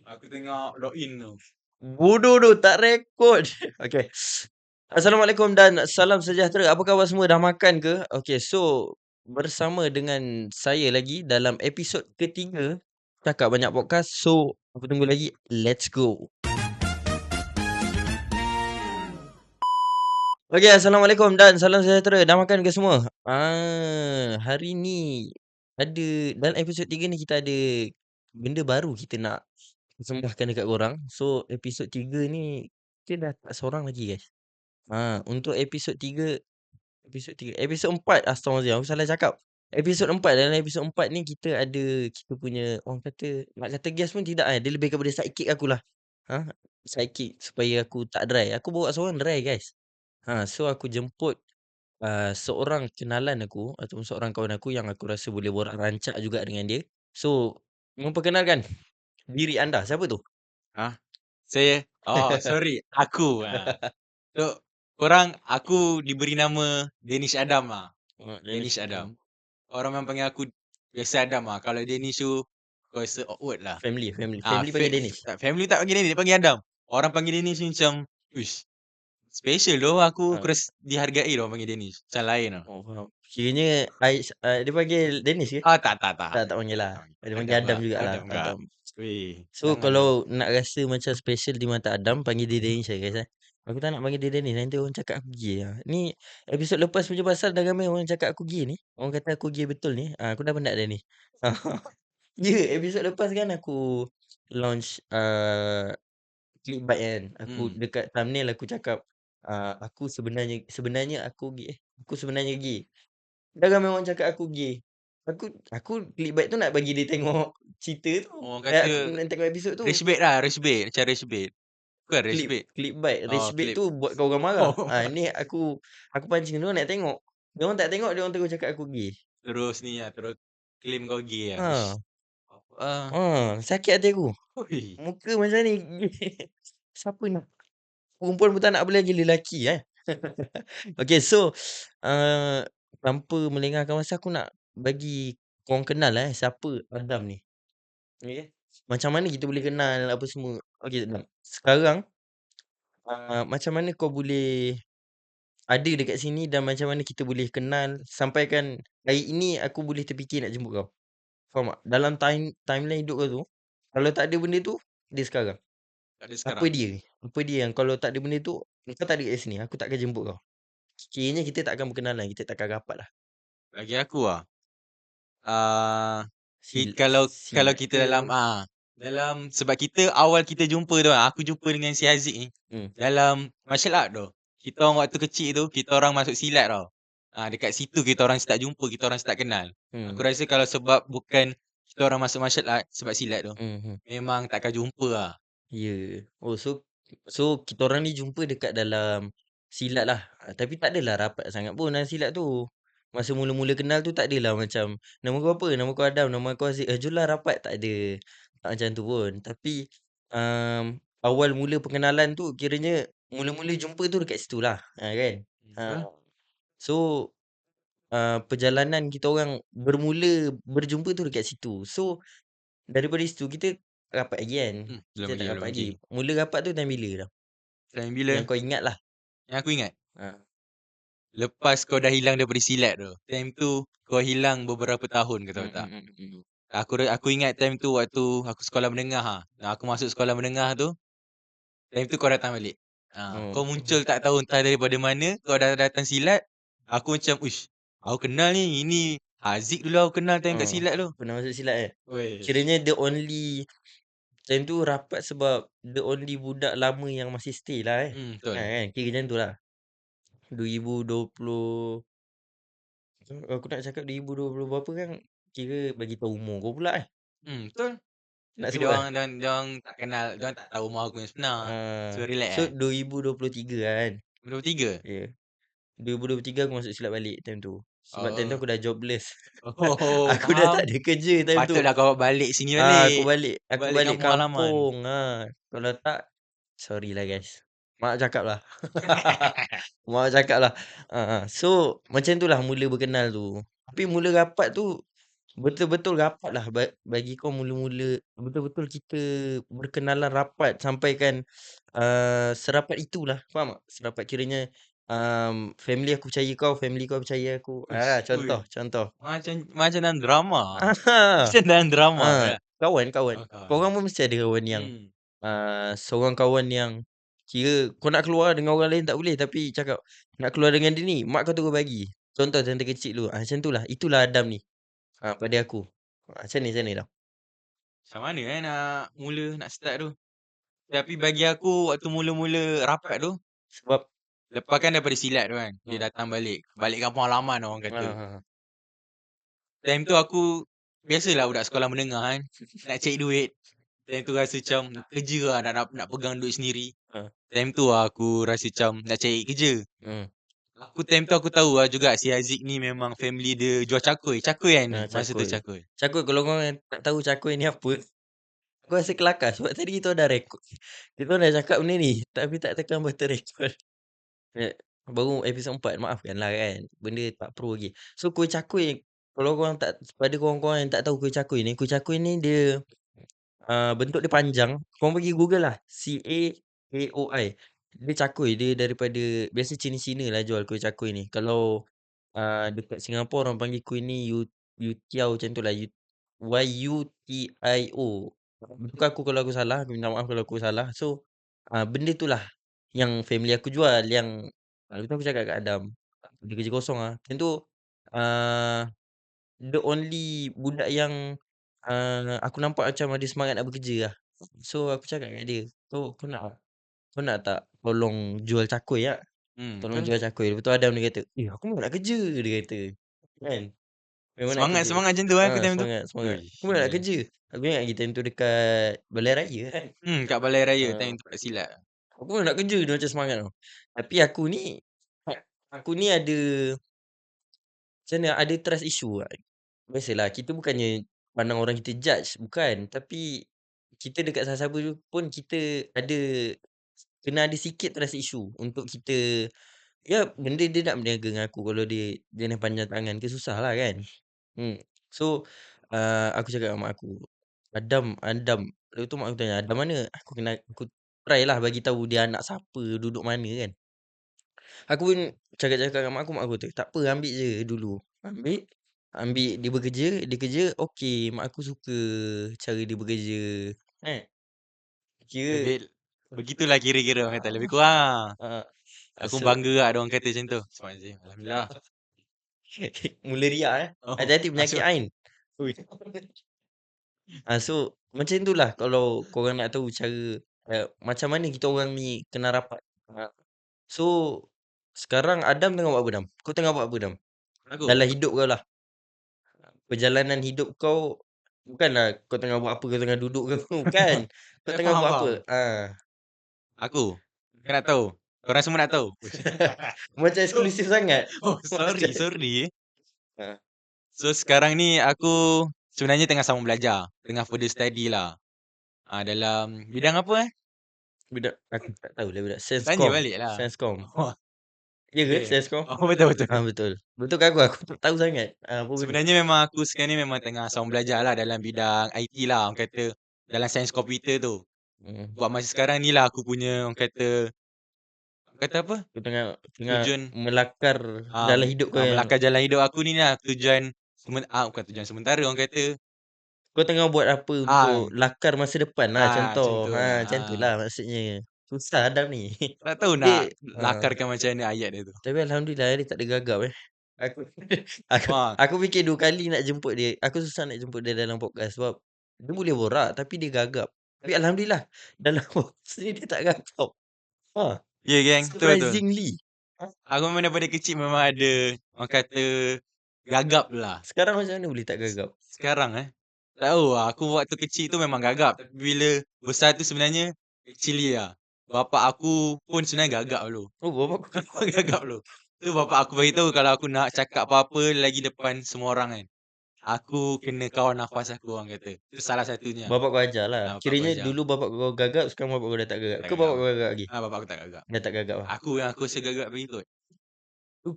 Aku tengok login tu. Bodoh tu, tak rekod. Okay. Assalamualaikum dan salam sejahtera. Apa khabar semua? Dah makan ke? Okay, so bersama dengan saya lagi dalam episod ketiga Cakap Banyak Podcast. So, apa tunggu lagi? Let's go. Okay, Assalamualaikum dan salam sejahtera. Dah makan ke semua? Hari ni ada, dalam episod 3 ni kita ada benda baru kita nak persembahkan dekat korang. So, episod 3 ni kita dah tak seorang lagi, guys. Untuk episod 4, astagfirullahalazim, aku salah cakap. Episod 4, dalam episod 4 ni kita ada kita punya, orang kata, nak kata guest pun tidak, dia lebih kepada sidekick akulah. Sidekick supaya aku tak dry. Aku bawa seorang dry, guys. So aku jemput seorang kenalan aku ataupun seorang kawan aku yang aku rasa boleh borak rancak juga dengan dia. So, memperkenalkan diri anda, siapa tu? Saya, sorry, aku. So, aku diberi nama Danish Adam lah. Danish Adam. Orang memang panggil aku biasa Adam lah. Kalau Danish tu, kau rasa awkward lah. Family panggil Danish. Family tak panggil Danish, dia panggil Adam. Orang panggil Danish ni macam, uish, special doh. Aku rasa dihargai dia orang panggil Danish. Macam lain lah. Oh, faham. Kiranya dia panggil Danish ke? Tak. Tak panggil lah. Dia panggil Adam lah. jugalah. Adam enggak. Adam. Weh, So, jangan kalau nak rasa macam special di mata Adam, panggil dia Danish lah, guys. Aku tak nak panggil dia Danish, nanti orang cakap aku gay lah. Ni episod lepas punya pasal dah ramai orang cakap aku gay ni. Orang kata aku gay betul ni. Aku dah penat dah ni. Episod lepas kan aku launch clickbait kan. Aku dekat thumbnail aku cakap aku sebenarnya aku gay. Aku sebenarnya gay. Dah ramai orang cakap aku gay. Aku clickbait tu nak bagi dia tengok cerita tu. Orang kata nak tengok episod tu. race bait lah, race bait. Macam race bait. Bukan race bait. Clickbait. Rage bait Clip. tu buat kau orang marah. Oh. Ni aku pancing dia orang nak tengok. Dia orang tak tengok, dia orang terus cakap aku gay. Terus ni lah, terus claim kau gay lah. Sakit hati aku. Ui. Muka macam ni. Siapa ni? Perempuan pun tak nak, boleh lagi lelaki Okay, so tanpa melengahkan masa, aku nak bagi korang kenal siapa Adam ni. Okay. Macam mana kita boleh kenal apa semua. Okay, sekarang macam mana kau boleh ada dekat sini dan macam mana kita boleh kenal sampaikan hari ini aku boleh terfikir nak jemput kau. Faham tak? Dalam timeline hidup kau tu, kalau tak ada benda tu, dia sekarang. Tak ada sekarang. Apa dia? Apa dia yang kalau tak ada benda tu, kau tak ada kat sini, aku tak akan jemput kau. Kiranya kita tak akan berkenalan, kita tak akan rapat lah. Bagi aku lah. Kalau kita dalam sebab kita awal kita jumpa tu, aku jumpa dengan si Haziq ni dalam martial art tu. Kita orang waktu kecil tu, kita orang masuk silat tau. Dekat situ kita orang start jumpa, kita orang start kenal. Aku rasa kalau sebab bukan kita orang masuk martial art sebab silat tu, memang takkan jumpa lah. Ya. Oh, so kita orang ni jumpa dekat dalam silat lah. Tapi tak adalah rapat sangat pun dalam silat tu. Masa mula-mula kenal tu tak adalah macam, nama kau apa? Nama kau Adam, nama kau Aziz. Jom lah rapat. Tak ada. Tak macam tu pun. Tapi awal mula perkenalan tu kiranya mula-mula jumpa tu dekat situ lah. Kan? So perjalanan kita orang bermula berjumpa tu dekat situ. So daripada situ kita rapat lagi kan. Kita tak rapat lagi. Mula rapat tu time bila dah? Time bila? Yang kau ingat lah. Yang aku ingat? Lepas kau dah hilang daripada silat tu. Time tu kau hilang beberapa tahun, kau tahu tak? Aku ingat time tu waktu aku sekolah menengah aku masuk sekolah menengah tu. Time tu kau datang balik. Kau muncul tak tahu entah daripada mana. Kau dah datang silat. Aku macam, uish, aku kenal ni. Ini Haziq dulu aku kenal time kat silat tu. Pernah masuk silat Kiranya the only time tu rapat sebab the only budak lama yang masih stay lah Betul. kan? Kira macam tu lah. 2020. Aku nak cakap 2020 berapa kan, kira bagi tahu umur kau pula Betul. Nak Tapi sebut diorang tak kenal, diorang tak tahu umur aku yang sebenar. So relax So 2023 kan. 2023? Ya. 2023 aku masuk silat balik time tu. Sebab time tu aku dah jobless. Aku faham. dah tak ada kerja time tu. Patutlah kau balik sini balik. Aku balik kampung. Kalau tak, sorry lah guys. Mak cakap lah. Mak cakap lah. So macam tu lah mula berkenal tu. Tapi mula rapat tu betul-betul rapatlah bagi kau mula-mula betul-betul kita berkenalan rapat sampaikan, serapat itulah, faham tak? Serapat kiranya, family aku percaya kau, family kau percaya aku. Uish, ui, Contoh. macam macam dalam drama. Ah, Macam dalam drama ya. kawan. Oh, kawan. Korang pun mesti ada kawan yang, Hmm. seorang kawan yang kira kau nak keluar dengan orang lain tak boleh tapi cakap, "Nak keluar dengan dia ni, mak kau terus bagi." Contoh kecil dulu, macam itulah, itulah Adam ni, pada aku. Macam ni tau. Macam mana nak start tu? Tapi bagi aku waktu mula-mula rapat tu, Sebab lepas kan daripada silat tu kan, dia hmm, datang balik. Balik kampung halaman orang ah, kata. ah, ah. Time tu aku, biasalah budak sekolah menengah kan, nak cari duit. Time tu rasa macam kerja lah, nak pegang duit sendiri. Ah, Time tu lah aku rasa macam nak cari kerja. hmm. Time tu aku tahu lah juga si Haziq ni memang family dia jual cakui. Cakui kan ni, masa tu Cakul. cakui. Cakul kalau korang tak tahu cakul ni apa, aku rasa kelakar sebab tadi kita dah rekod. Kita dah cakap benda ni, tapi tak tekan button record. Baru episod 4, maafkanlah kan, benda tak pro lagi. So kuih cakui, kalau korang tak, pada korang-korang yang tak tahu kuih cakui ni dia, bentuk dia panjang. Korang pergi Google lah, Cakoi. Dia cakui, dia daripada, biasa Cina-Cina lah jual kuih cakui ni. Kalau, dekat Singapura orang panggil kuih ni youtiao macam tu lah, Yutio. Bukan aku kalau aku salah, aku minta maaf kalau aku salah. So, benda tu lah yang family aku jual, yang lepas tu aku cakap kat Adam, dia kerja kosong ah. Time tu, ah, the only budak yang, aku nampak macam ada semangat nak bekerja lah. So aku cakap kat dia, "Kau nak tak tolong jual cakui tak? Tolong Betul. jual cakui." Lepas tu Adam dia kata, "Aku memang nak kerja," dia kata. Kan? Memang nak kerja. Semangat macam tu aku time tu. Semangat. Ui, Aku memang nak gila. kerja. Aku ingat lagi time tu dekat Balai Raya kan. Kat Balai Raya Ah, time tu kat silat. aku memang nak kerja, dia macam semangat tau. Tapi aku ni ada, macam mana, ada trust issue lah. Biasalah kita bukannya pandang orang kita judge, bukan. Tapi kita dekat siapa-siapa pun kita ada, kena ada sikit trust issue untuk kita, ya benda dia nak berniaga dengan aku kalau dia jenis panjang tangan ke susah lah kan. Hmm. So, aku cakap dengan mak aku, Adam, lepas tu mak aku tanya, "Adam mana?" Aku try lah bagi tahu dia anak siapa, duduk mana kan. Aku pun cakap-cakap dengan mak aku kata, "Tak apa, ambil je dulu." Ambil dia kerja, okey, mak aku suka cara dia bekerja, kan. Kira Lebih begitulah kira-kira orang kata lebih ah, kurang. ah, Aku so bangga lah ada orang kata macam tu. Bismillahirrahmanirrahim. Alhamdulillah. mula riak Oh, hati-hati penyakit masuk. ain. Ui. So macam itulah kalau korang nak tahu cara, macam mana kita orang ni kena rapat. So sekarang Adam tengah buat apa Dam? Kau tengah buat apa Dam? Aku. Dalam hidup kau lah. Perjalanan hidup kau, bukanlah kau tengah buat apa, kau tengah duduk ke apa, bukan. Kau Eh, tengah faham, buat apa? faham. Aku. Kau nak tahu? Korang semua nak tahu? Uish. Macam Oh, eksklusif sangat. oh, Macam sorry. ah, So sekarang ni aku sebenarnya tengah sambung belajar, tengah further study lah. Dalam bidang apa budak aku tak tahulah budak Tanya Senscom. balik lah. Senscom. Oh, Ya ke okey. Senscom? Oh, betul. Betul. Betul ke aku tak tahu sangat. Apa benda? Sebenarnya memang aku sekarang ni memang tengah sambung belajar lah dalam bidang IT lah, orang kata dalam sains komputer tu. Hmm. Buat masa sekarang ni lah aku punya orang kata apa? Kau tengah Tujuan melakar jalan hidup kau yang melakar jalan hidup aku ni lah, tujuan bukan tujuan sementara orang kata. kau tengah buat apa Ah, untuk lakar masa depan lah macam contoh. tu lah. Macam tu lah maksudnya. Susah Adam ni. Tak tahu nak Dia lakarkan macam mana ayat dia tu. tapi alhamdulillah dia tak ada gagap Aku aku Wah, aku fikir 2 kali nak jemput dia. Aku susah nak jemput dia dalam podcast sebab dia boleh borak tapi dia gagap. Tapi alhamdulillah dalam podcast ni dia tak gagap. Ha, ya geng, betul. surprisingly. Aku memang daripada kecil memang ada orang kata gagap lah. Sekarang macam mana boleh tak gagap? Sekarang tak tahu lah, aku waktu kecil tu memang gagap. Tapi bila besar tu sebenarnya actually lah. Bapak aku pun sebenarnya gagap dulu. Oh, bapak kau Memang gagap dulu. Tu bapak aku beritahu kalau aku nak cakap apa-apa lagi depan semua orang kan. Aku kena kawal nafas aku orang kata. Itu salah satunya. bapak kau ajarlah. Bapak aku Kiranya ajar. dulu bapak kau gagap, sekarang bapak kau dah tak gagap. Tak Ke gagap. bapak kau gagap lagi? Bapak aku tak gagap. Dah tak gagap lah. Aku yang aku rasa gagap lagi kot.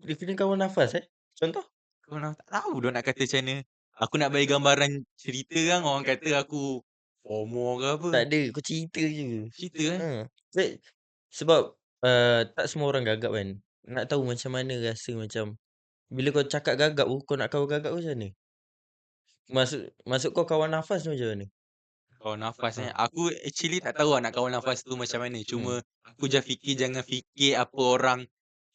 Dia kena kawal nafas Contoh? Kau nak tak tahu dia nak kata macam mana. aku nak bagi gambaran cerita kan orang kata aku FOMO ke apa. Tak ada, kau cerita je. Cerita Ha. Sebab tak semua orang gagap kan. Nak tahu macam mana rasa macam bila kau cakap gagap tu, kau nak kawal gagap tu macam mana? Maksud kau kawan nafas tu macam mana? Kawan nafas Ha. Aku actually tak tahu lah nak kawan nafas tu macam mana. Cuma aku jangan fikir apa orang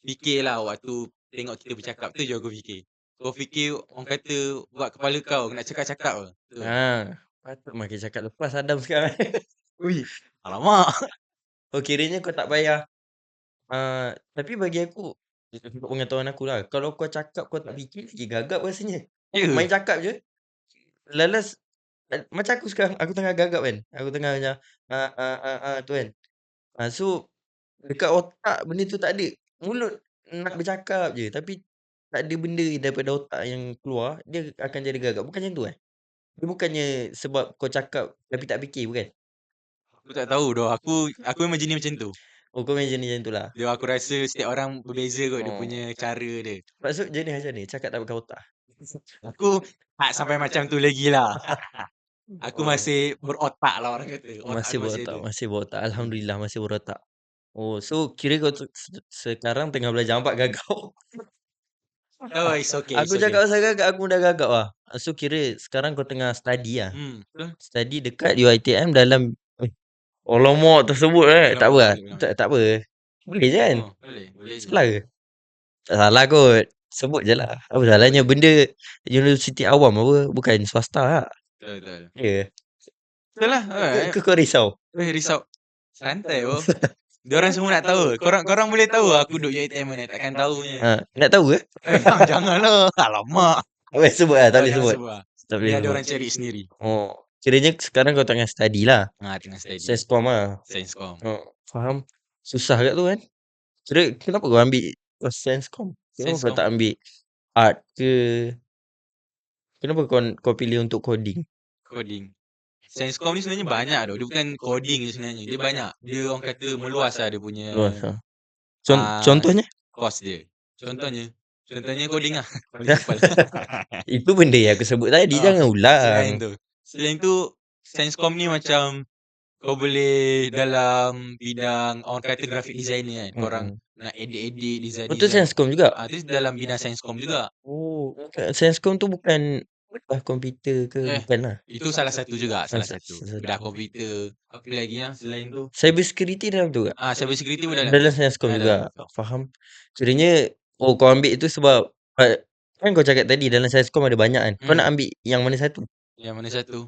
fikir lah waktu tengok kita bercakap tu je aku fikir. Kau fikir orang kata buat kepala kau nak cakap-cakap ke. Betul. Patut makin cakap lepas Adam sekarang. Ui, alamak. Oh, kiranya kau tak payah. Tapi bagi aku, untuk pengetahuan aku lah, kalau kau cakap kau tak fikir lagi gagap rasanya. Ya. Main cakap je. Lalas macam aku sekarang, aku tengah gagap kan. Aku tengah macam tu kan. So dekat otak benda tu tak ada. Mulut nak bercakap je tapi tak ada benda daripada otak yang keluar, dia akan jadi gagap. Bukan macam tu Dia bukannya sebab kau cakap tapi tak fikir, bukan? Aku tak tahu doh. Aku memang jenis macam tu. Oh, kau main jenis macam tu lah. Dia aku rasa setiap orang berbeza kot dia punya cara dia. Maksud jenis macam ni, cakap tak pakai otak. Aku tak sampai macam tu lagi lah. Aku masih berotak lah orang kata. Otak Masih aku masih berotak, ada. masih berotak. Alhamdulillah masih berotak. Oh, so kira kau sekarang tengah belajar empat gagap. Oh, it's okay, it's Aku okay. cakap pasal gagap, aku dah gagap lah. So kira sekarang kau tengah study lah. Betul. Study dekat UiTM dalam alamak tersebut tak apa lah. Tak apa. Boleh je kan? Oh, boleh je. Salah ke? Tak salah kot. Sebut je lah. Apa salahnya benda universiti awam apa, bukan swasta lah. Betul. Ya. Betul lah. Kau risau? Risau. Santai bro. Diorang semua nak tahu. Korang boleh tahu aku duduk UiTM mana. Takkan tahunya. Nak tahu ke? Janganlah. Alamak. Tak boleh sebut lah. Tak boleh Jangan sebut. sebut lah. Tak boleh Ni ada sebut. orang cari sendiri. Oh. Kiranya sekarang kau tengah study lah. Tengah study. Sescom lah. Sainscom. Faham. Susah kat tu kan. Kira kenapa kau ambil Senscom? Kenapa kau Sainscom. tak ambil art ke? Kenapa kau pilih untuk coding? Coding. Sainscom ni sebenarnya banyak tau. Dia bukan coding je sebenarnya. Dia banyak. Dia orang kata meluas lah dia punya Luas lah. Contohnya? Course dia. Contohnya coding lah. Paling simple. Itu benda yang aku sebut tadi. Jangan ulang. Selain tu Sainscom ni macam kau boleh dalam bidang orang kata graphic designer kan. Korang nak edit design. Betul Senscom juga? Itu dalam bidang Sainscom juga. Oh, Senscom tu bukan komputer ke? Bukan lah. Itu salah satu juga. Bedah komputer. Apa lagi yang selain tu? Cyber security dalam tu ke? Cyber security pun dalam. Dalam Senscom juga. Faham. Kiranya kau ambil itu sebab kan kau cakap tadi dalam Senscom ada banyak kan. Kau nak ambil yang mana satu? Yang mana satu?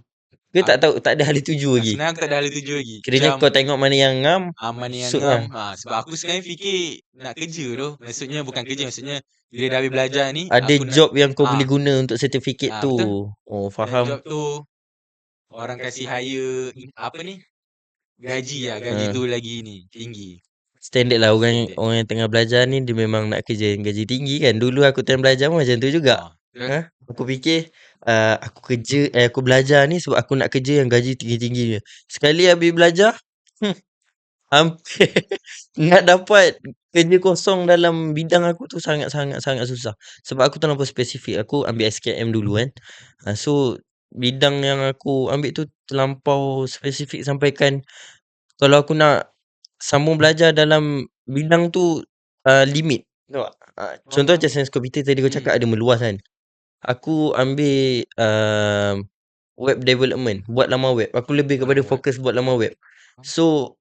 Ke tak tahu, tak ada ahli tuju lagi? Sebenarnya aku tak ada ahli tuju lagi. Kiranya kau tengok mana yang ngam. Mana yang ngam. Sebab aku sekarang fikir nak kerja tu. Maksudnya bukan kerja. Maksudnya bila dah habis belajar ni. Ada job yang kau boleh guna untuk sertifikat tu. Betul. Oh, faham. Job tu orang kasih hire apa ni? Gaji lah. Gaji tu lagi ni tinggi. Standard lah orang yang tengah belajar ni dia memang nak kerja yang gaji tinggi kan. Dulu aku tengah belajar pun macam tu juga. Aku fikir aku belajar ni sebab aku nak kerja yang gaji tinggi-tinggi. Sekali habis belajar hampir nak dapat kerja kosong dalam bidang aku tu sangat-sangat susah. Sebab aku terlalu spesifik. Aku ambil SKM dulu kan. So bidang yang aku ambil tu terlampau spesifik sampaikan kalau aku nak sambung belajar dalam bidang tu limit. Contoh macam sains komputer tadi kau cakap ada meluas kan. Aku ambil web development, buat laman web. Aku lebih kepada fokus buat laman web. So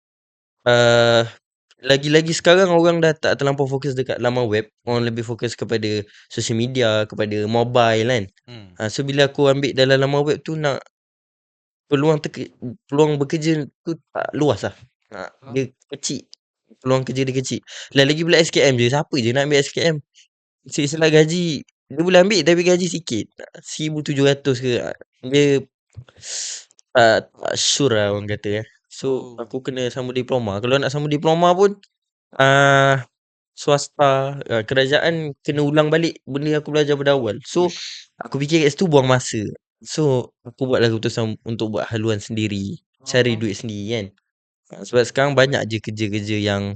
lagi-lagi sekarang orang dah tak terlampau fokus dekat laman web. Orang lebih fokus kepada social media, kepada mobile kan. So bila aku ambil dalam laman web tu nak peluang bekerja tu tak luas lah. Dia kecil. Peluang kerja dia kecil. Lagi pula SKM je. Siapa je nak ambil SKM? Sila gaji dia boleh ambil tapi gaji sikit. 1,700 ke. Dia tak sure lah orang kata. So aku kena sambung diploma. Kalau nak sambung diploma pun swasta, kerajaan kena ulang balik benda aku belajar pada awal. So aku fikir kat situ buang masa. So aku buatlah keputusan untuk buat haluan sendiri, cari duit sendiri kan. Sebab sekarang banyak je kerja-kerja yang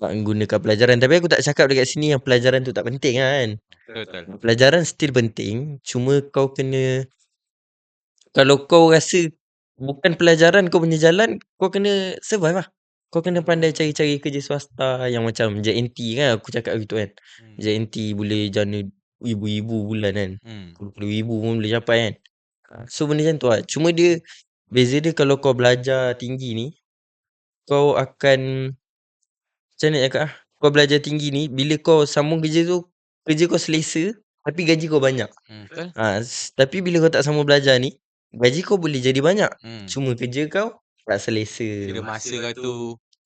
tak menggunakan pelajaran. Tapi aku tak cakap dekat sini yang pelajaran tu tak penting kan. Betul. Pelajaran still penting, cuma kau kena, kalau kau rasa bukan pelajaran kau punya jalan, kau kena survive lah. Kau kena pandai cari-cari kerja swasta yang macam JNT kan, aku cakap gitu kan. Hmm. JNT boleh jana ribu-ribu bulan kan. Hmm. Puluh ribu pun boleh capai kan. So benda macam tu lah. Cuma dia, beza dia kalau kau belajar tinggi ni, kau akan, macam mana nak cakap ah? Kau belajar tinggi ni, bila kau sambung kerja tu, kerja kau selesa, tapi gaji kau banyak. Betul. Tapi bila kau tak sambung belajar ni, gaji kau boleh jadi banyak. Hmm. Cuma kerja kau tak selesa. Kira masa kau tu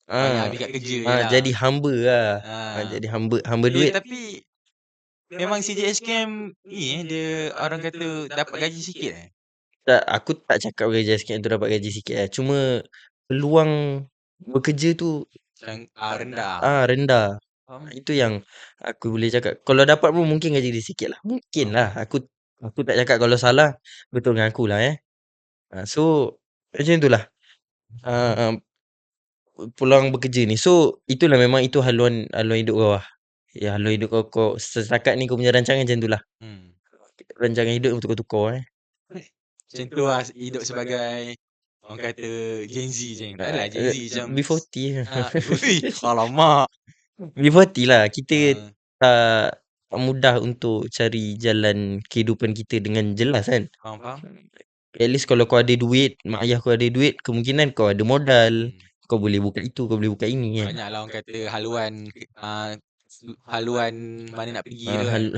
banyak habis kat kerja je lah. Jadi hamba lah. Ah. Jadi hamba duit. Tapi memang CJSKM ni dia orang kata dapat gaji sikit Tak, aku tak cakap kerja sikit tu dapat gaji sikit lah. Cuma peluang bekerja tu rendah. rendah. Faham? Itu yang aku boleh cakap. Kalau dapat pun mungkin gaji dia sikit lah. Mungkin lah. Aku tak cakap kalau salah. Betul dengan aku lah So macam tu lah. Peluang bekerja ni. So itulah, memang itu haluan hidup kau lah. Ya, haluan hidup kau setakat ni kau punya rancangan macam tu lah. Rancangan hidup tukar-tukar Macam tu lah hidup sebagai orang kata Gen Z macam ni. Tak adalah Gen Z macam B40 alamak. B40 lah. Kita tak mudah untuk cari jalan kehidupan kita dengan jelas kan. Faham? At least kalau kau ada duit, mak ayah kau ada duit, kemungkinan kau ada modal. Kau boleh buka itu, kau boleh buka ini kan. Banyak lah orang kata haluan mana nak pergi tu kan.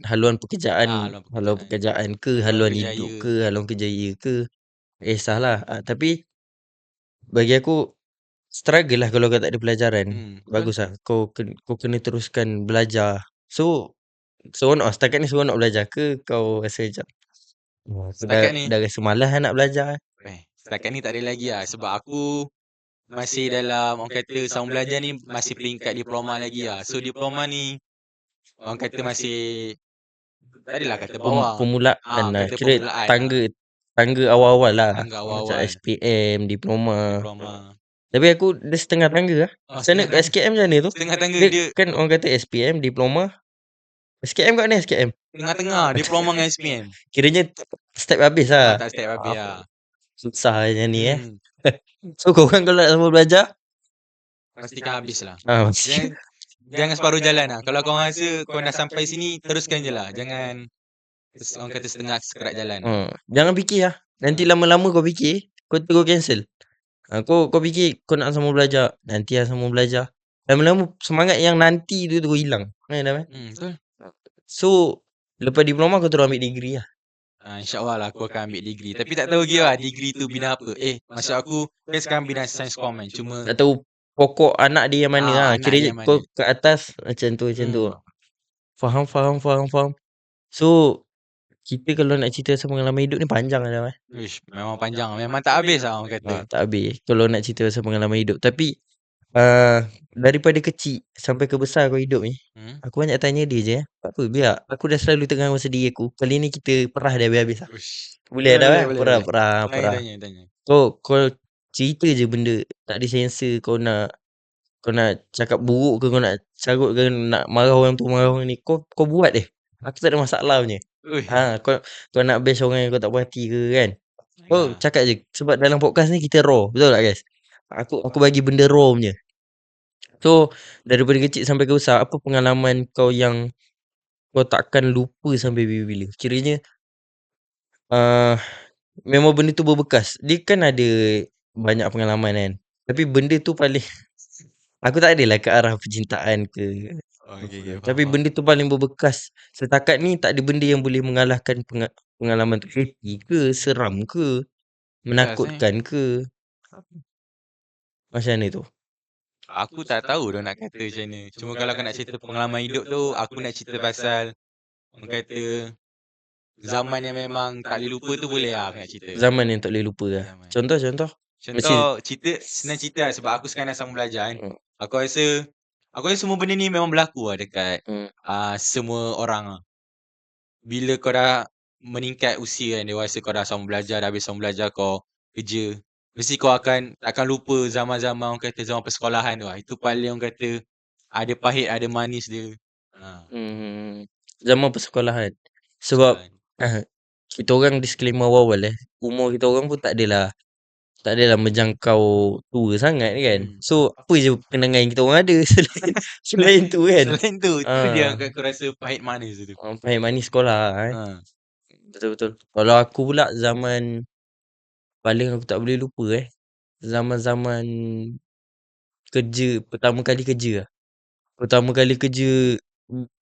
Haluan pekerjaan, haluan pekerjaan ke, haluan kerjaya hidup ke, haluan kerjaya ke. Kisahlah. Tapi bagi aku struggle lah kalau kau tak ada pelajaran. Bagus lah. Kau kena teruskan belajar. So setakat ni seronok belajar ke kau rasa macam Setakat ni dah rasa malas lah nak belajar? Setakat ni tak ada lagi lah. Sebab aku masih dalam orang kata sambung belajar ni masih peringkat diploma lagi lah. So diploma ni orang kata masih tak adalah kata bawah. Pemulaan lah. Kata Kira pemulaan tangga awal-awal lah. Tangga Macam awal-awal. SPM, diploma. Tapi Tapi aku dia setengah tangga lah. Macam mana SKM macam mana tu? setengah tangga dia Kan orang kata SPM, diploma. SKM kat mana SKM? tengah-tengah diploma dengan SPM. Kiranya step habis lah. Tak step habis lah. Susah macam ni So korang kalau nak sama belajar, Pastikan habis lah. mesti Jangan separuh jalan lah. Kalau kau rasa kau dah sampai sini, teruskan je lah. Jangan orang kata setengah sekerat jalan. Jangan fikir lah. Nanti lama-lama kau fikir, kau terus cancel. Kau fikir kau nak sama belajar, nanti lah sama belajar. Lama-lama semangat yang nanti tu terus hilang. Betul. So lepas diploma kau terus ambil degree lah. InsyaAllah lah aku akan ambil degree. Tapi tak tahu lagi lah degree tu bidang apa. Maksud aku kan sekarang bidang sains komen. Cuma Tak tahu pokok anak dia yang mana lah. anak Kira dia yang kau mana. ke atas macam tu. Faham. So kita kalau nak cerita pasal pengalaman hidup ni panjang lah. Memang panjang. Memang tak habis lah orang kata. Tak habis kalau nak cerita pasal pengalaman hidup. Tapi daripada kecil sampai ke besar kau hidup ni, aku banyak tanya dia je. Tak apa, biar. Aku dah selalu tengah masa diri aku. Kali ni kita perah dia habis-habis lah. Boleh perah. Tanya. Kau cerita je benda. Tak ada sensor. Kau nak cakap buruk ke, kau nak carut ke, nak marah orang tu, marah orang ni. Kau buat deh. Aku tak ada masalah punya. Kau nak bash orang yang kau tak puas hati ke kan. Kau cakap je. Sebab dalam podcast ni kita raw. Betul tak guys? Aku bagi benda raw punya. So daripada kecil sampai ke besar, apa pengalaman kau yang kau takkan lupa sampai bila-bila? Kiranya memang benda tu berbekas. Dia kan ada banyak pengalaman kan. Tapi benda tu paling aku tak adalah ke arah percintaan ke. Tapi benda tu paling berbekas. Setakat ni tak ada benda yang boleh mengalahkan pengalaman tu. Happy ke, seram ke, menakutkan ke. Macam mana tu? Aku tak tahu dah nak kata macam mana. Cuma kalau aku nak cerita pengalaman hidup tu, aku nak cerita pasal orang kata zaman yang memang tak boleh lupa tu boleh lah aku nak cerita. Zaman yang tak boleh lupa lah. Contoh? Contoh senang cerita lah sebab aku sekarang dah sambung belajar kan. Aku rasa semua benda ni memang berlaku lah dekat semua orang lah. Bila kau dah meningkat usia kan, dewasa, kau dah sambung belajar, dah habis sambung belajar, kau kerja, mesti kau takkan lupa zaman-zaman orang kata zaman persekolahan tu lah. Itu paling orang kata ada pahit ada manis dia. Zaman persekolahan. Sebab Persekolahan. kita orang disclaimer awal-awal umur kita orang pun tak adalah menjangkau tua sangat kan. So apa je kenangan yang kita orang ada selain tu kan. Selain tu je yang Ah, aku rasa pahit manis tu. pahit manis sekolah Ha. Betul-betul. Kalau aku pula zaman paling aku tak boleh lupa zaman-zaman kerja, pertama kali kerja lah. Pertama kali kerja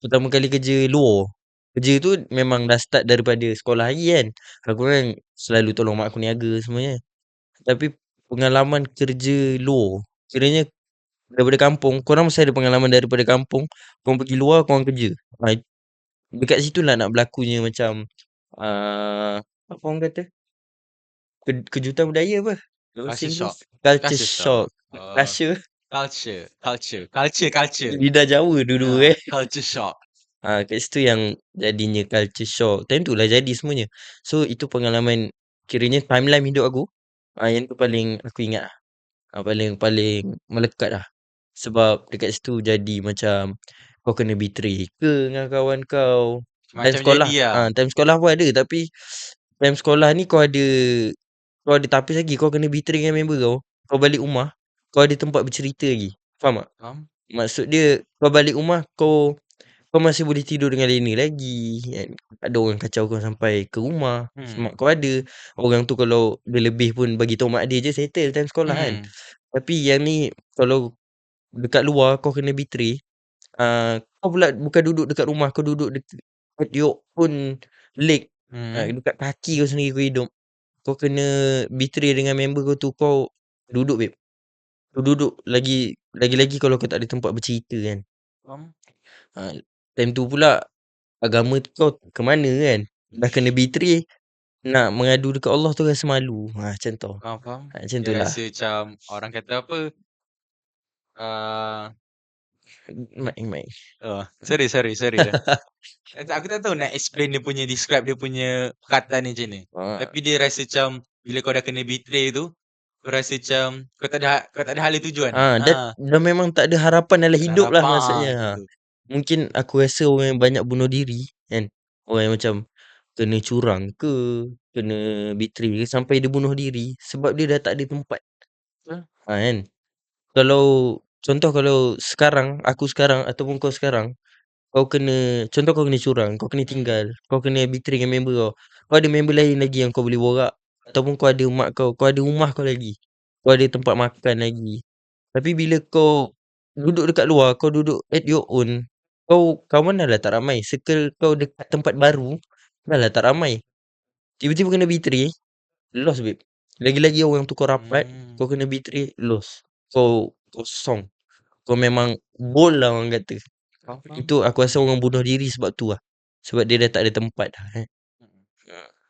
pertama kali kerja luar. Kerja tu memang dah start daripada sekolah lagi kan. Aku kan selalu tolong mak aku niaga semuanya. Tapi pengalaman kerja luar, kiranya daripada kampung, korang mesti ada pengalaman daripada kampung, korang pergi luar, korang kerja. Dekat situ lah nak berlakunya macam apa orang kata? Kejutan budaya apa? Bahasa Culture Inggeris. shock. Culture Culture shock. shock. Oh, Culture. culture. Lidah Jawa dulu Culture shock. Kat situ yang jadinya culture shock. Time tu lah jadi semuanya. So itu pengalaman kiranya timeline hidup aku. Yang tu paling aku ingat lah. Paling paling melekat lah. Sebab dekat situ jadi macam kau kena betray ke dengan kawan kau. Time Macam sekolah. jadi lah. Time sekolah pun ada tapi time sekolah ni kau ada tapis lagi, kau kena betray dengan member kau. Kau balik rumah, kau ada tempat bercerita lagi. Faham tak? Faham? Maksud dia kau balik rumah kau masih boleh tidur dengan lena lagi kan. Tak ada orang kacau kau sampai ke rumah. Mak kau ada. Orang tu kalau dia lebih pun bagi tahu mak dia je settle time sekolah kan. Tapi yang ni kalau dekat luar kau kena betray. Kau pula bukan duduk dekat rumah, kau duduk dekat your own leg. Dekat kaki kau sendiri kau hidup. Kau kena betray dengan member kau tu, kau duduk babe. Kau duduk lagi-lagi kalau kau tak ada tempat bercerita kan. Faham? Time tu pula agama kau ke mana kan. Dah kena betray, nak mengadu dekat Allah tu rasa malu. Macam tu. Faham? Macam Dia tu lah. rasa macam orang kata apa? Mic. Sorry dah. Aku tak tahu nak explain dia punya, describe dia punya perkataan ni macam mana. Tapi dia rasa macam bila kau dah kena betray tu, kau rasa macam kau tak ada hala tujuan. Dah memang tak ada harapan dalam Tak ada hidup lah harapan. maksudnya. Macam tu. Mungkin aku rasa orang yang banyak bunuh diri kan. Orang yang macam kena curang ke, kena betray ke sampai dia bunuh diri sebab dia dah tak ada tempat. Betul. Kan. Contoh kalau sekarang, aku sekarang ataupun kau sekarang, contoh kau kena curang, kau kena tinggal, kau kena betray dengan member kau. Kau ada member lain lagi yang kau boleh borak ataupun kau ada mak kau ada rumah kau lagi. Kau ada tempat makan lagi. Tapi bila kau duduk dekat luar, kau duduk at your own, kau kawan dah lah tak ramai. Circle kau dekat tempat baru dah lah tak ramai. Tiba-tiba kena betray, lost babe. Lagi-lagi orang tu kau rapat, kau kena betray, lost. Kau kosong. Kau memang bol lah orang kata. Faham? Itu aku rasa orang bunuh diri sebab tu lah. Sebab dia dah tak ada tempat dah.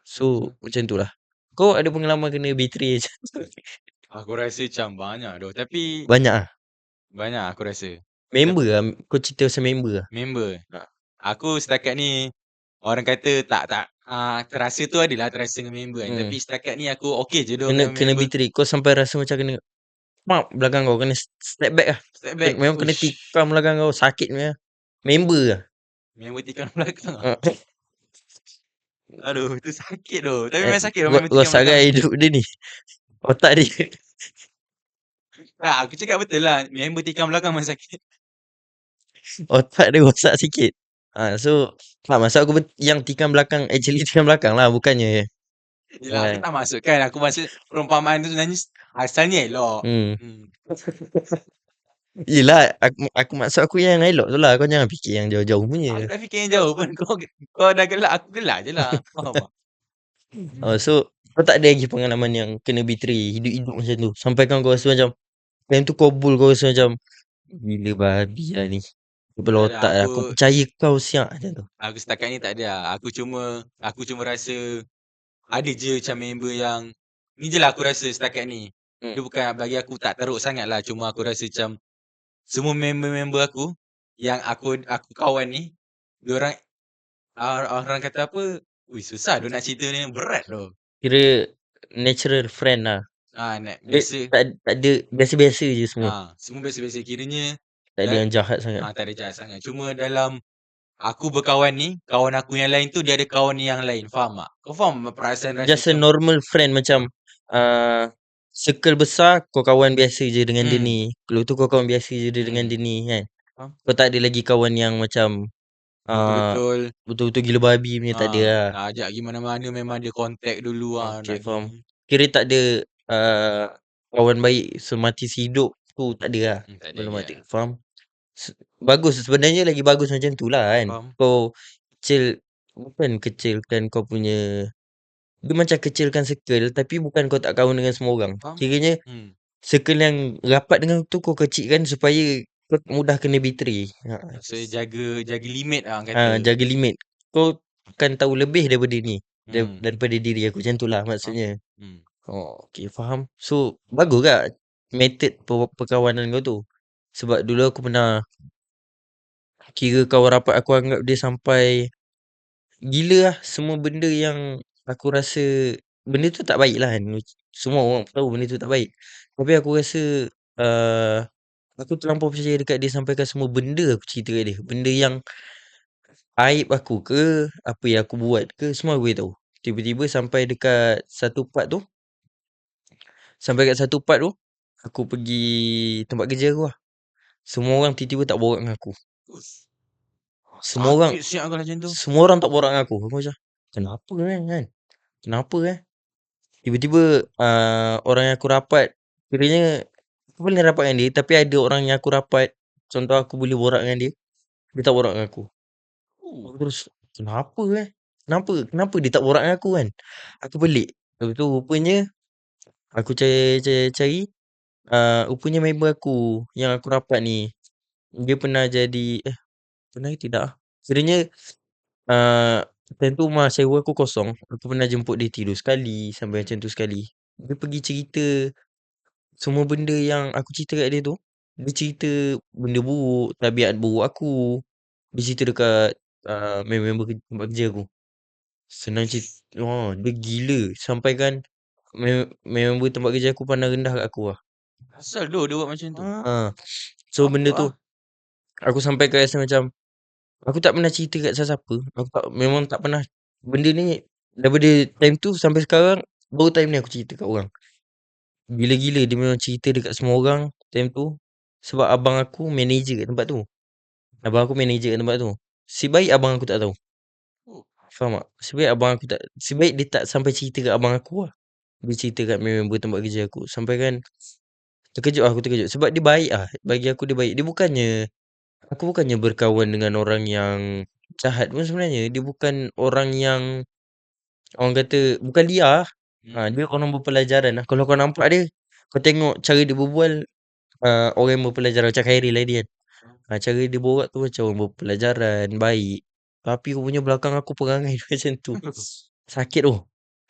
So macam tu lah. Kau ada pengalaman kena betray macam tu? Aku rasa macam banyak doh. Tapi Banyak lah. banyak aku rasa. Member lah. Kau cerita pasal member lah. Member. Aku setakat ni orang kata tak terasa tu adalah terasa dengan member kan. Tapi setakat ni aku okey je doh dengan Kena member. betray. Kau sampai rasa macam kena belakang kau. Kena step back lah. Step back. Memang kena tikam belakang kau. Sakit punya. Member lah. Member tikam belakang lah. Aduh, tu sakit doh. Tapi memang sakit doh member tikam Rosak belakang. kan hidup dia ni. Otak dia. Tak, aku cakap betul lah. Member tikam belakang memang sakit. Otak dia rosak sikit. So maksud aku yang tikam belakang actually tikam belakang lah. Bukannya Yelah, aku tak masukkan. Aku maksud perumpamaan tu sebenarnya asalnya elok. Yelah aku maksud aku yang elok tu lah. Kau jangan fikir yang jauh-jauh Aku punya. dah fikir yang jauh pun. Kau dah gelak, aku gelak je lah. Faham tak? So kau tak ada lagi pengalaman yang kena betray hidup-hidup macam tu. Sampai kau rasa macam time tu kau bull, kau rasa macam gila babi lah ni. Kepala Tak ada, otak lah. Aku percaya kau siap macam tu. aku setakat ni tak ada lah. Aku cuma rasa ada je macam member yang ni je lah aku rasa setakat ni. Dia bukan bagi aku tak teruk sangat lah. Cuma aku rasa macam semua member-member aku yang aku kawan ni, diorang orang kata apa, susah doh nak cerita ni, berat doh. Kira natural friend lah. Biasa. Tak ada, biasa-biasa je semua. Semua biasa-biasa. Kiranya Tak ada yang jahat sangat. tak ada jahat sangat. Cuma dalam aku berkawan ni, kawan aku yang lain tu dia ada kawan yang lain, faham tak? Kau faham perasaan rasa Just a macam normal friend macam circle besar kau kawan biasa je dengan dia hmm, ni. Kalau tu kau kawan biasa je dengan dia ni kan. faham? Kau tak ada lagi kawan yang macam Betul-betul betul-betul gila babi punya, tak ada lah. nak ajak pergi mana-mana memang dia contact dulu Okay, nak faham. pergi. Kira tak ada kawan baik semati sehidup tu, tak ada lah. Tak ada Belum lagi ada. lah. Faham? Bagus sebenarnya, lagi bagus macam tu lah kan. Faham? Kau bukan kecilkan kau punya, dia macam kecilkan circle tapi bukan kau tak kawan dengan semua orang. Faham? Kiranya Hmm. circle yang rapat dengan tu kau kecilkan supaya kau mudah kena betray. Maksudnya jaga limit lah orang kata. Jaga limit. Kau akan tahu lebih daripada ni, Hmm. daripada diri aku, macam tu lah Faham? maksudnya. Hmm. Oh, okay, faham. So, bagus tak method perkawanan kau tu? Sebab dulu aku pernah kira kawan rapat, aku anggap dia sampai gila lah. Semua benda yang aku rasa benda tu tak baik lah kan. Semua orang tahu benda tu tak baik. Tapi aku rasa uh, aku terlampau percaya dekat dia, sampaikan semua benda aku cerita kat dia. Benda yang aib aku ke, apa yang aku buat ke, semua aku tahu. Tiba-tiba sampai dekat satu part tu, aku pergi tempat kerja aku lah. Semua orang tiba-tiba tak borak dengan aku. Ush, Semua orang sakit siap kalau macam tu. semua orang tak borak dengan aku. Aku macam, kenapa kan? Kenapa kan? Tiba-tiba orang yang aku rapat, kiranya aku boleh rapat dengan dia, tapi ada orang yang aku rapat, contoh aku boleh borak dengan dia, dia tak borak dengan aku. Uh, Aku terus, kenapa kan? Kenapa dia tak borak dengan aku kan? Aku pelik. Lepas tu rupanya aku cari, rupanya member aku yang aku rapat ni, dia pernah jadi pernah ke tidak ah? Kiranya time tu rumah sewa aku kosong. Aku pernah jemput dia tidur sekali, sampai macam tu sekali. Dia pergi cerita semua benda yang aku cerita kat dia tu. Dia cerita benda buruk, tabiat buruk aku. Dia cerita dekat member tempat kerja aku. Senang cerita, ush. dia gila. Sampai kan member tempat kerja aku pandang rendah kat aku lah. Asal doh dia buat macam tu. So Apa benda tu, ah? aku sampai ke rasa macam, aku tak pernah cerita kat siapa-siapa. Memang tak pernah. Benda ni daripada time tu sampai sekarang, baru time ni aku cerita kat orang. Gila-gila dia memang cerita dekat semua orang time tu. Sebab abang aku manager kat tempat tu. Abang aku manager kat tempat tu. Si baik abang aku tak tahu. Oh, Faham tak? Si baik dia tak sampai cerita kat abang aku lah. Dia cerita kat member tempat kerja aku. Sampai kan aku terkejut. Sebab dia baik lah. Bagi aku dia baik. Aku bukannya berkawan dengan orang yang jahat pun sebenarnya. Dia bukan orang yang, orang kata, bukan liar. Dia orang berpelajaran lah. Kalau kau nampak dia, kau tengok cara dia berbual, orang yang berpelajaran macam Khairil tadi kan. Cara dia borak tu macam orang berpelajaran, baik. Tapi rupanya belakang aku perangai dia macam tu. Sakit tu.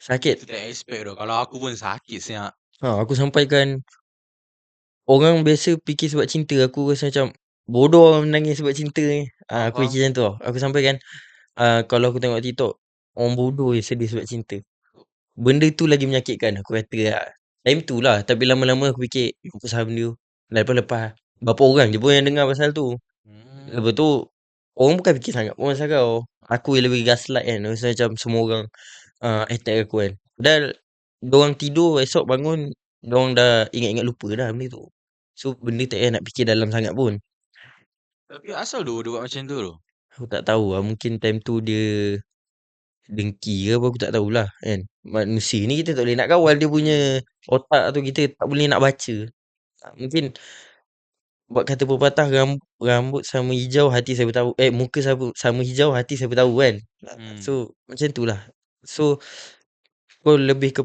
Sakit. Itu tak expect doh. Kalau aku pun sakit siap. Aku sampaikan, orang biasa fikir sebab cinta, aku rasa macam bodoh orang menangis sebab cinta ni. Faham, Aku faham? fikir macam tu tau. Aku sampaikan, kalau aku tengok TikTok, orang bodoh je sedih sebab cinta. Benda tu lagi menyakitkan, aku kata lah. Time tu lah. Tapi lama-lama aku fikir, apa pasal benda tu. Lepas-lepas, berapa orang je pun yang dengar pasal tu. Hmm. Lepas tu, orang bukan fikir sangat pun pasal kau. Aku yang lebih gaslight kan. Rasa macam semua orang attack aku kan. Padahal diorang tidur, esok bangun, diorang dah ingat-ingat lupa dah benda tu. So benda tak payah nak fikir dalam sangat pun. Tapi asal doh dia buat macam tu doh? Aku tak tahu lah. Mungkin time tu dia dengki ke apa, aku tak tahulah kan. Manusia ni kita tak boleh nak kawal dia punya otak tu, kita tak boleh nak baca. Mungkin buat kata pepatah, rambut sama hijau hati siapa tahu, muka sama hijau hati siapa tahu kan. Hmm. So macam tu lah. So kau lebih ke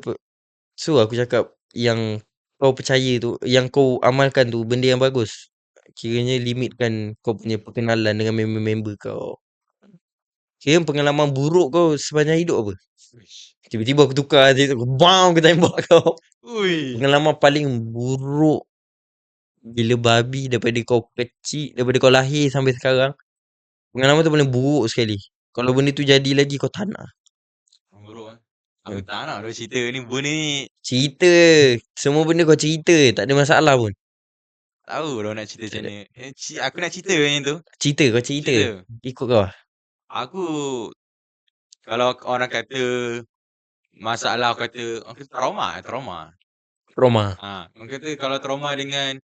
so aku cakap, yang kau percaya tu, yang kau amalkan tu benda yang bagus. Kiranya limitkan kau punya perkenalan dengan member-member kau. Kira pengalaman buruk kau sepanjang hidup apa? Uish. Tiba-tiba aku tukar je, bam aku tembak kau. Ui. Pengalaman paling buruk gila babi daripada kau kecil, daripada kau lahir sampai sekarang. Pengalaman tu paling buruk sekali. Kalau benda tu jadi lagi, kau tak nak. Buruk ah. Aku Hmm. tak nak doh cerita ni. Benda ni Cerita. Semua benda kau cerita. Tak ada masalah pun. tahu doh nak cerita Tak macam ada. ni. Aku nak cerita macam tu. Cerita, kau cerita. Cerita. Ikut kau lah. Aku kalau orang kata masalah, orang kata trauma. Trauma? Orang kata kalau trauma dengan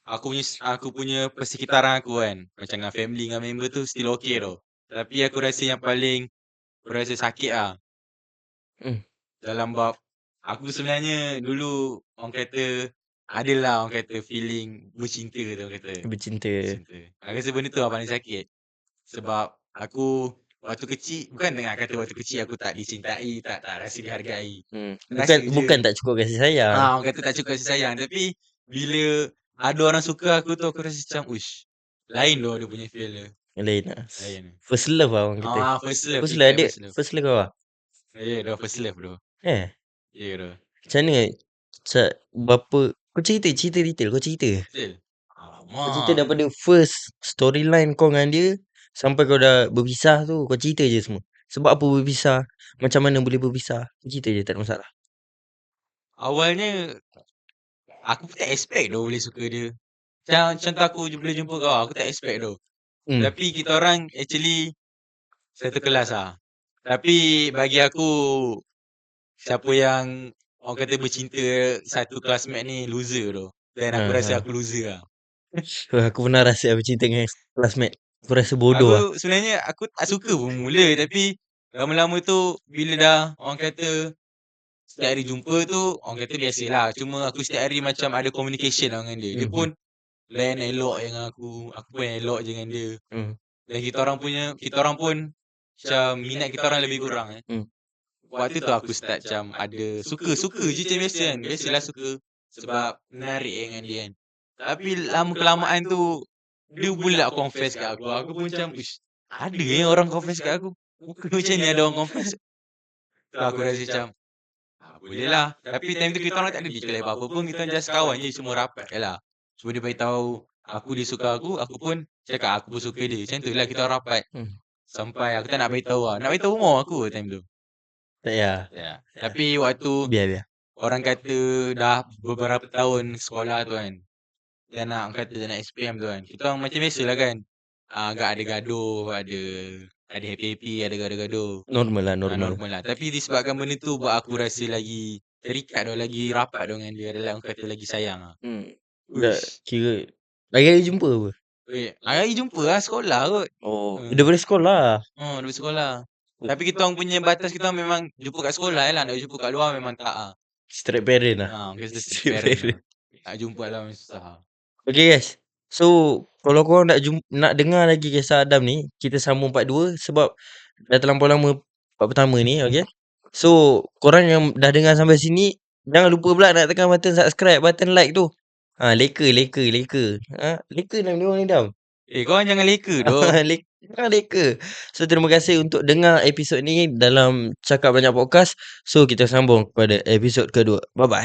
aku punya persekitaran aku kan, macam dengan family, dengan member tu still okay tau. Tapi aku rasa yang paling aku rasa sakit Hmm, dalam bab aku sebenarnya dulu orang kata adalah orang kata feeling bercinta tu orang kata. bercinta. Bercinta. Aku rasa benda tu yang paling sakit. Sebab aku waktu kecil, bukan dengan kata waktu kecil aku tak dicintai, tak rasa dihargai. Bukan Rasa je. bukan tak cukup kasih sayang. Orang kata tak cukup kasih sayang. Tapi bila ada orang suka aku tu, aku rasa macam, uish, lain doh dia punya feel dia. Lain lah. Lain. First love lah orang kata. First love. First Dia love kira adik. first love. First love kau lah. Ya, dah first love doh. Eh, Ya doh. macam mana? Berapa kau cerita detail kau cerita. Betul. Kau cerita Alamak. daripada first storyline kau dengan dia sampai kau dah berpisah tu, kau cerita je semua. Sebab apa berpisah? Macam mana boleh berpisah? Kau cerita je, tak ada masalah. Awalnya aku pun tak expect doh boleh suka dia. Contoh aku boleh jumpa kau, aku tak expect doh. Hmm. Tapi kita orang actually satu kelas Tapi bagi aku, siapa yang orang kata bercinta satu classmate ni loser doh. Dan aku rasa aku loser lah. Aku pernah rasa aku cinta dengan classmate. Aku rasa bodoh lah. Aku sebenarnya aku tak suka pun mula, tapi lama-lama tu bila dah orang kata setiap hari jumpa tu, orang kata biasalah. Cuma aku setiap hari macam ada communication lah dengan dia. Dia pun layan elok je dengan aku pun elok je dengan dia. Dan kita orang pun macam minat kita orang lebih kurang Waktu tu aku start macam ada suka je macam biasa kan. Biasalah suka sebab menarik dengan dia kan. Tapi lama kelamaan tu dia pula confess kat aku. Aku pun macam, ish, ada orang confess kat aku. Muka macam ni ada orang confess. Tu aku rasa macam, boleh lah. Tapi time tu kita orang tak ada declare apa-apa pun. Kita just kawan je, semua rapat je lah. Cuma dia beritahu aku dia suka aku pun cakap aku pun suka dia. Macam tu lah kita orang rapat. Sampai aku tak nak beritahu lah. Nak beritahu umur aku time tu. Tak payah. Ya. Tapi waktu Biar. orang kata dah beberapa tahun sekolah tu kan, dan nak orang kata dah nak SPM tu kan, kita orang macam biasalah kan. Agak ada gaduh, ada happy-happy, ada gaduh-gaduh. Normal lah. Normal lah. Tapi disebabkan benda tu buat aku rasa lagi terikat lagi rapat dengan dia. Adalah orang kata lagi sayang Dah kira hari-hari jumpa apa? Hari jumpa lah sekolah kot. Daripada sekolah. Daripada sekolah. Tapi kita orang punya batas kita orang memang jumpa kat sekolah lah. Nak jumpa kat luar memang tak Strict parent lah. Kita strict parent. Nak jumpa lah memang susah. Okay guys. So kalau korang nak dengar lagi kisah Adam ni, kita sambung part 2 sebab dah terlampau lama part pertama ni, okay? So korang yang dah dengar sampai sini, jangan lupa pula nak tekan button subscribe, button like tu. Leka. Leka nama dia orang ni Dam. Korang jangan leka doh. Jangan leka. So terima kasih untuk dengar episod ni dalam Cakap Banyak Podcast. So kita sambung pada episod kedua. Bye bye.